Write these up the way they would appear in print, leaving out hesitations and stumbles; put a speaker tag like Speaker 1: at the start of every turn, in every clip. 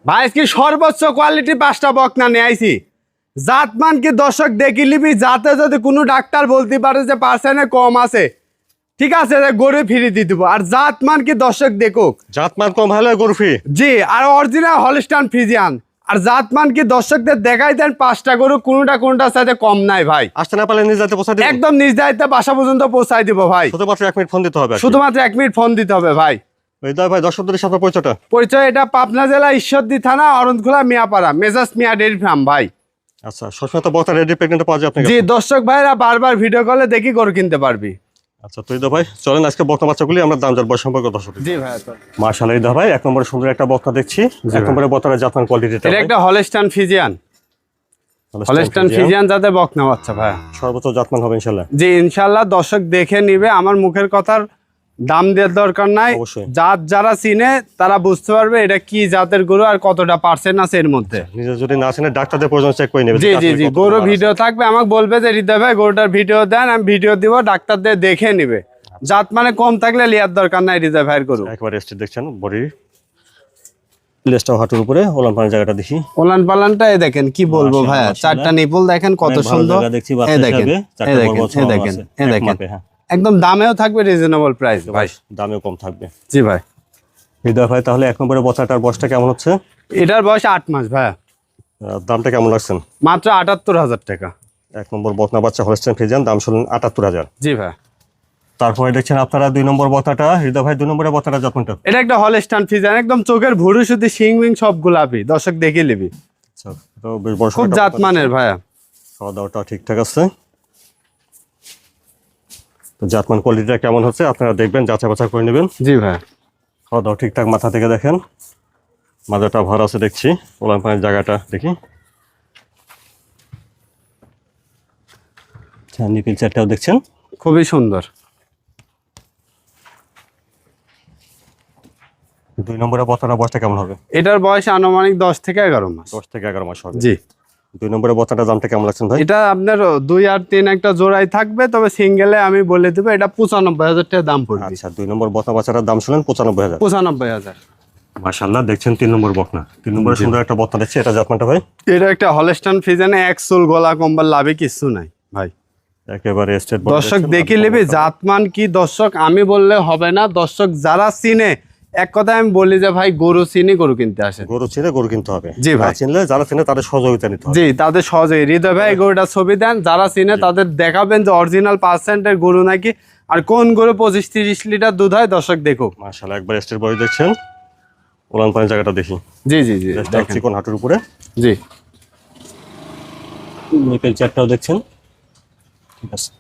Speaker 1: ভাই আজকে সর্বোচ্চ কোয়ালিটি 5টা বকনা নিয়ে আইছি। জাতমান কি দর্শক দেখি লিবি, যাতে যদি কোনো ডাক্তার বলতে পারে যে পার্সেন্টে কম আছে, ঠিক আছে, গরু ফিরে দিয়ে দেবো। আর জাতমান কি দর্শক দেখুক,
Speaker 2: জাতমান কম হলে গরু ফ্রি।
Speaker 1: জি, আর অরিজিনাল হলস্টাইন ফ্রিজিয়ান। আর জাতমান কি দর্শকদের দেখাই দেন 5টা গরু কোনটার সাথে কম নাই ভাই।
Speaker 2: আসতে না পারলে নিজ দায়িত্বে পৌঁছা দিবেন?
Speaker 1: একদম নিজ দায়িত্বে বাসা পর্যন্ত পৌঁছাই দিব ভাই।
Speaker 2: শুধুমাত্র 1 মিনিট ফোন দিতে হবে।
Speaker 1: শুধুমাত্র 1 মিনিট ফোন দিতে হবে ভাই।
Speaker 2: হৃদয় ভাই, দর্শকদের সাথে পরিচয়টা।
Speaker 1: পরিচয়, এটা পাবনা জেলা ঈশ্বরদী থানা অরণখোলা মিয়াপাড়া মেজাজ মিয়া ডেইরি ফার্ম ভাই।
Speaker 2: আচ্ছা, সবসময় তো বক্তা রেডি প্রেগনেন্ট পাওয়া যায় আপনার
Speaker 1: জি,
Speaker 2: কাছে?
Speaker 1: দর্শক ভাইরা বারবার ভিডিও কলে দেখি গরু কিনতে পারবি।
Speaker 2: আচ্ছা, তো হৃদয় ভাই চলেন আজকে বক্তা বাচ্চাগুলি আমরা দাম জানবো সম্পর্কে দর্শক।
Speaker 1: জি ভাই,
Speaker 2: মাশাআল্লাহ হৃদয় ভাই, 1 নম্বরে সুন্দর একটা বক্তা দেখছি। 1 নম্বরে বক্তার জাতমান কোয়ালিটিটা
Speaker 1: এটা একটা হলস্টাইন ফিজিয়ান। হলস্টাইন ফিজিয়ান যাতে বকনা বাচ্চা ভাই,
Speaker 2: সর্বোচ্চ জাতমান হবে ইনশাআল্লাহ।
Speaker 1: জি ইনশাআল্লাহ। দর্শক দেখে নিবে, আমার মুখের কথার দাম দেওয়ার দরকার নাই।
Speaker 2: অবশ্যই।
Speaker 1: জাত যারা চিনে তারা বুঝতে পারবে এটা কি জাতের গরু আর কতটা পার্সেন্ট আছে এর মধ্যে।
Speaker 2: নিজে যদি না চিনে ডাক্তারদের প্রয়োজন চেক করে নেবে।
Speaker 1: জি জি জি, গরু ভিডিও থাকবে, আমাকে বলবে যে হৃদয় ভাই গরুটার ভিডিও দেন, আমি ভিডিও দিব, ডাক্তারদের দেখে নিবে। জাত মানে কম থাকলে লিয়ার দরকার নাই হৃদয় ভাইয়ের গরু।
Speaker 2: একবারে স্টেট দেখছেন, বডি লেজটাও হাঁটুর উপরে, ওলান পানি জায়গাটা দেখি।
Speaker 1: ওলান পালানটা এই দেখেন, কি বলবো ভাই,
Speaker 2: মাশাআল্লাহ।
Speaker 1: 4টা নিপুল দেখেন কত সুন্দর। এই দেখেন, এই দেখেন, এই দেখেন, এই দেখেন, একদম দামেও থাকবে রিজনেবল প্রাইস ভাই,
Speaker 2: দামেও কম থাকবে।
Speaker 1: জি ভাই।
Speaker 2: হৃদয় ভাই, তাহলে 1 নম্বরে বছরটার বয়সটা কেমন হচ্ছে?
Speaker 1: এটার বয়স 8 মাস ভাইয়া,
Speaker 2: দামটা কেমন রাখছেন?
Speaker 1: মাত্র 78,000 টাকা।
Speaker 2: 1 নম্বর বকনা বাচ্চা হলস্টাইন ফ্রিজিয়ান, দাম শুনলেন 78,000।
Speaker 1: জি ভাই।
Speaker 2: তারপরে দেখছেন আপনারা 2 নম্বর বকনাটা। হৃদয় ভাই 2 নম্বরে বকনাটা যত্নটা।
Speaker 1: এটা একটা হলস্টাইন ফ্রিজিয়ান, একদম চোখের ভুরু শুধু শিং মিং সব গোলাপি, দর্শক দেখে নিবি।
Speaker 2: আচ্ছা, তো বেশ বড়
Speaker 1: খুব জাত মানের ভাইয়া।
Speaker 2: খাওয়া দাওয়াটা ঠিকঠাক আছে। তো জাতমান কোয়ালিটিটা কেমন হচ্ছে আপনারা দেখবেন, যাচাই বাছাই করে নেবেন।
Speaker 1: জি ভাই।
Speaker 2: খাওয়া দাওয়া ঠিকঠাক, মাথা থেকে দেখেন, মাজাটা ভরা আছে দেখছি, ওলান পানির জায়গাটা দেখি। আচ্ছা, নিপিল চারটাও দেখছেন,
Speaker 1: খুবই সুন্দর।
Speaker 2: 2 নম্বরে বকনাটা বয়সটা কেমন হবে?
Speaker 1: এটার বয়স আনুমানিক 10 থেকে 11 মাস।
Speaker 2: 10 থেকে 11 মাস হবে।
Speaker 1: জি।
Speaker 2: 2 নম্বরে বকনাটার দামটা কেমন লাগছেন ভাই?
Speaker 1: এটা আপনার 2 আর 3 একটা জোড়াই থাকবে, তবে সিঙ্গেলে আমি বলে দেবো এটা 95,000 টাকা দাম পড়বে।
Speaker 2: আচ্ছা, 2 নম্বর বকনা বাচ্চাটার দাম শুনলেন 95,000।
Speaker 1: 95,000।
Speaker 2: মাশাআল্লাহ, দেখছেন 3 নম্বর বকনা। 3 নম্বরে সুন্দর একটা বকনা দেখছি, এটা জাতমানটা ভাই?
Speaker 1: এটা একটা হলস্টাইন ফ্রিজিয়ানে একচুল গলা কম্বল লাভে কিছু নাই ভাই।
Speaker 2: একেবারে স্টেট
Speaker 1: দর্শক দেখে নেবে জাতমান কি, দর্শক আমি বললে হবে না, দর্শক যারা চিনে, এক কথায় আমি বলি যে ভাই গরু চিনি গরু কিনতে আসে।
Speaker 2: গরু চিনে গরু কিনতে হবে।
Speaker 1: জি ভাই।
Speaker 2: না চিনলে যারা চিনে তাদের সহযোগিতা নিতে হবে।
Speaker 1: জি, তাদের সহজে হৃদয় ভাই গরুটা ছবি দেন, যারা চিনে তাদের দেখাবেন যে অরিজিনাল পার্সেন্টের গরু নাকি, আর কোন গরু 25-30 লিটার দুধ হয়, দর্শক দেখো।
Speaker 2: মাশাআল্লাহ, একবার স্টেট বডি দেখছেন, ওলান পানির জায়গাটা দেখি।
Speaker 1: জি জি জি, দেখেন।
Speaker 2: চিকন হাঁটুর উপরে।
Speaker 1: জি।
Speaker 2: নিপেল চারটাও দেখছেন, ঠিক আছে।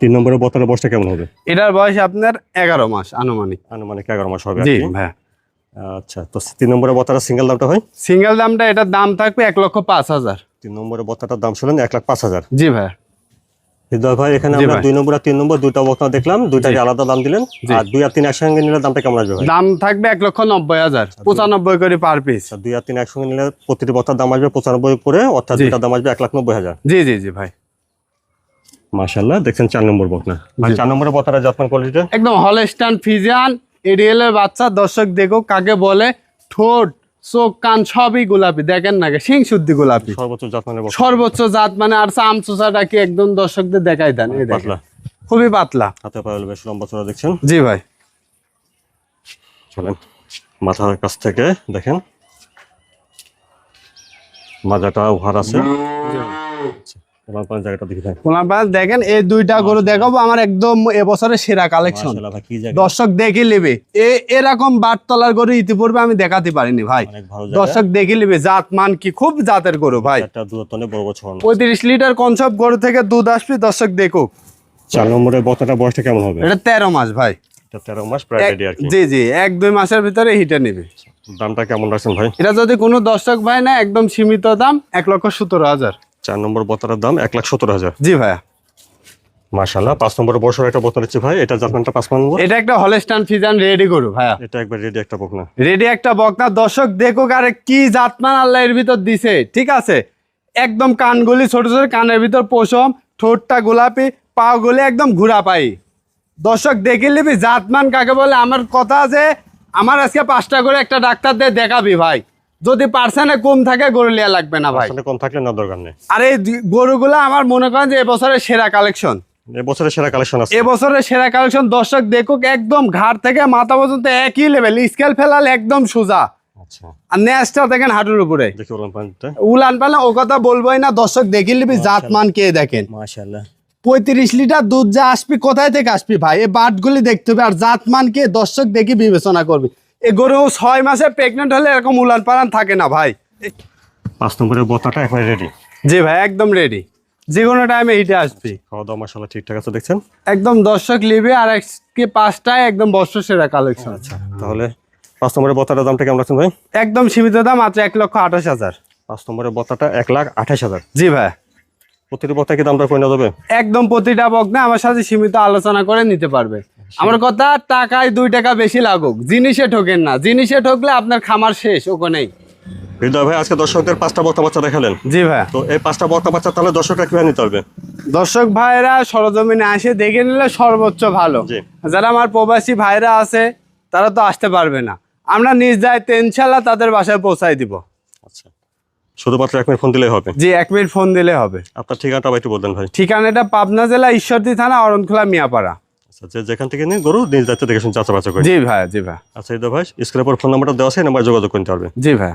Speaker 2: 3 নম্বরে বকনার বয়সটা কেমন হবে?
Speaker 1: এটার বয়স আপনার 11 মাস আনুমানিক।
Speaker 2: আনুমানিক 11 মাস হবে।
Speaker 1: জি ভাই।
Speaker 2: আচ্ছা, তো 3 নম্বরে বকনার সিঙ্গেল দামটা হয়?
Speaker 1: সিঙ্গেল দামটা, এটার দাম থাকবে 1,05,000।
Speaker 2: 3 নম্বরে বকনাটার দাম শুনলেন 1,05,000।
Speaker 1: জি ভাই।
Speaker 2: হৃদয় ভাই, এখানে আমরা 2 নম্বর আর 3 নম্বর দুইটা বকনা দেখলাম, দুইটাকে আলাদা দাম দিলেন। আর 2 আর 3 একসঙ্গে নিলে দামটা কেমন আসবে ভাই?
Speaker 1: দাম থাকবে 1,90,000, 95 করে পার পিস।
Speaker 2: 2 আর 3 একসঙ্গে নিলে প্রতিটি বকনার দাম আসবে 95 করে, অর্থাৎ দুইটার দাম আসবে 1,90,000।
Speaker 1: জি জি জি ভাই।
Speaker 2: মাশাআল্লাহ, দেখছেন 4 নম্বর বকনা ভাই। 4 নম্বরে বকনার জাতমান কোয়ালিটি
Speaker 1: একদম হলস্টাইন ফ্রিজিয়ান এডিএল এর বাচ্চা, দর্শক দেখো কাকে বলে, ঠোঁট চোখ কান সবই গোলাপি, দেখেন না সিং শুদ্ধি গোলাপি,
Speaker 2: সর্বোচ্চ জাতমানের বকনা।
Speaker 1: সর্বোচ্চ জাত মানে। আর চামচুচাটা কি একদম দর্শকদের দেখাই দেন, এই দেখেন
Speaker 2: পাতলা,
Speaker 1: খুবই পাতলা।
Speaker 2: হাতে পায়ে বেশ লম্বা চড়া দেখছেন।
Speaker 1: জি ভাই।
Speaker 2: চলেন মাথার কাছ থেকে দেখেন, মাজাটা ভার আছে। ওলান পানির জায়গাটা দেখি ভাই।
Speaker 1: দেখেন এই দুইটা গরু দেখাবো আমার একদম এবছরের সেরা কালেকশন,
Speaker 2: মাশাআল্লাহ ভাই, কি জায়গা,
Speaker 1: দর্শক দেখে নেবে। এরকম বাটতলার গরু ইতিপূর্বে আমি দেখাতে পারিনি ভাই,
Speaker 2: অনেক ভালো জায়গা।
Speaker 1: দর্শক দেখে নেবে। জাত মান কি, খুব জাতের গরু ভাই।
Speaker 2: একটা দূরত্বনে বড় বড় ছড়ানো।
Speaker 1: 35 লিটার কনসেপ্ট গরু থেকে দুধ আসবে, দর্শক দেখো।
Speaker 2: 4 নম্বরের বকনাটা বয়সটা কেমন হবে?
Speaker 1: এটা 13 মাস ভাই।
Speaker 2: এটা 13 মাস প্রায় রেডি আর কি।
Speaker 1: জি জি, 1-2 মাসের ভিতরে হিটে নেবে।
Speaker 2: দামটা কেমন রাখছেন ভাই?
Speaker 1: এটা যদি কোনো দর্শক ভাই না, একদম সীমিত দাম 1,17,000।
Speaker 2: 4 নম্বর বকনার দাম 1,17,000।
Speaker 1: জি ভাইয়া।
Speaker 2: মাশাআল্লাহ, 5 নম্বরের বয়সের একটা বকনা নিচ্ছি ভাই। এটা জাতমানটা 5 নম্বর।
Speaker 1: এটা একটা হলস্টাইন ফ্রিজিয়ান রেডি গরু ভাইয়া,
Speaker 2: এটা একবার রেডি একটা বকনা।
Speaker 1: রেডি একটা বকনা, দর্শক দেখো আরে কি জাতমান আল্লাহ এর ভিতর দিছে, ঠিক আছে। একদম কানগুলি ছোট ছোট, কানের ভিতর পশম, ঠোঁটটা গোলাপি, পা গুলি একদম ঘুরা পাই, দর্শক দেখে নিবি। জাতমান কাকে বলে, আমার কথা আছে, আমার আজকে 5টা করে একটা ডাক্তার দিয়ে দেখাবি ভাই, যদি পার্সেন্টে কম থাকে গরু লিয়া লাগবে না ভাই।
Speaker 2: আসলে কম থাকলে না দরকার নেই।
Speaker 1: আর এই গরুগুলো আমার মনে করেন যে এবছরের সেরা কালেকশন,
Speaker 2: এবছরের সেরা কালেকশন আছে।
Speaker 1: এবছরের সেরা কালেকশন। দর্শক দেখুক, একদম ঘাড় থেকে মাথা পর্যন্ত একই লেভেল, স্কেল ফেলাল একদম সোজা।
Speaker 2: আচ্ছা
Speaker 1: আর নেসটা দেখেন হাঁটুর উপরে
Speaker 2: দেখি বলুন পয়েন্টটা।
Speaker 1: উলান পালান ও কথা বলবোই না, দর্শক দেখে নিবি জাত মান কে দেখেন।
Speaker 3: মাশাআল্লাহ
Speaker 1: 35 লিটার দুধ যা আসবি, কোথায় থেকে আসবি ভাই? এই বাটগুলি দেখতে হবে, আর জাত মান কে দর্শক দেখি বিবেচনা করবি। এই গরু 6 মাসে প্রেগনেন্ট হলে এরকম উলান পালান থাকে না ভাই।
Speaker 2: 5 নম্বরের বতাটা একবার রেডি।
Speaker 1: জি ভাই একদম রেডি, যে কোনো টাইমে হিটে আসবি।
Speaker 2: খাওয়া দাওয়া মাশাআল্লাহ ঠিকঠাক আছে দেখছেন।
Speaker 1: একদম দর্শক লিবে, আর আজকে 5টায় একদম বর্ষ সেরা কালেকশন।
Speaker 2: আচ্ছা তাহলে 5 নম্বরের বতাটার দামটা কেমন রাখছেন ভাই?
Speaker 1: একদম সীমিত দাম, মাত্র 1,28,000।
Speaker 2: 5 নম্বরের বতাটা 1,28,000।
Speaker 1: জি ভাই
Speaker 2: প্রতিটি বতা কি দামটা কমে যাবে?
Speaker 1: একদম প্রতিটা বকনা আমার সাথে সীমিত আলোচনা করে নিতে পারবে। আমার কথা, টাকায় 2 টাকা বেশি লাগুক, জিনিসে ঠকেন না। জিনিসে ঠকলে আপনার খামার শেষ ওখানেই।
Speaker 2: হৃদয় ভাই আজকে দর্শকদের 5টা বক্তা বাচ্চা দেখালেন।
Speaker 1: জি ভাই,
Speaker 2: তো এই 5টা বক্তা বাচ্চা তাহলে দর্শকরা কিভাবে নিতে হবে?
Speaker 1: দর্শক ভাইরা সরজমিনে আসে দেখে নিলে সর্বোচ্চ ভালো।
Speaker 2: জি।
Speaker 1: যারা আমার প্রবাসী ভাইরা আছে তারা তো আসতে পারবে না, আমরা নিজ দায়িত্বে ইনশাল্লাহ তাদের বাসায় পৌঁছাই দিব।
Speaker 2: আচ্ছা শুধুমাত্র 1 মিনিট ফোন দিলেই হবে?
Speaker 1: জি 1 মিনিট ফোন দিলে হবে।
Speaker 2: আপনার ঠিকানাটা একটু বলতেন ভাই।
Speaker 1: ঠিকানাটা পাবনা জেলা ঈশ্বরদী থানা অরণখোলা মিয়াপাড়া।
Speaker 2: আচ্ছা যেখান থেকে নিন গরু নিজ দায়িত্বে দেখে শুনে চাষাবাদ করে।
Speaker 1: জি ভাই, জি ভাই,
Speaker 2: আচ্ছা হৃদয় ভাই স্ক্রিনের পর ফোন নাম্বারটা দেওয়া আছে, এই নাম্বারে যোগাযোগ করতে পারবে।
Speaker 1: জি ভাই।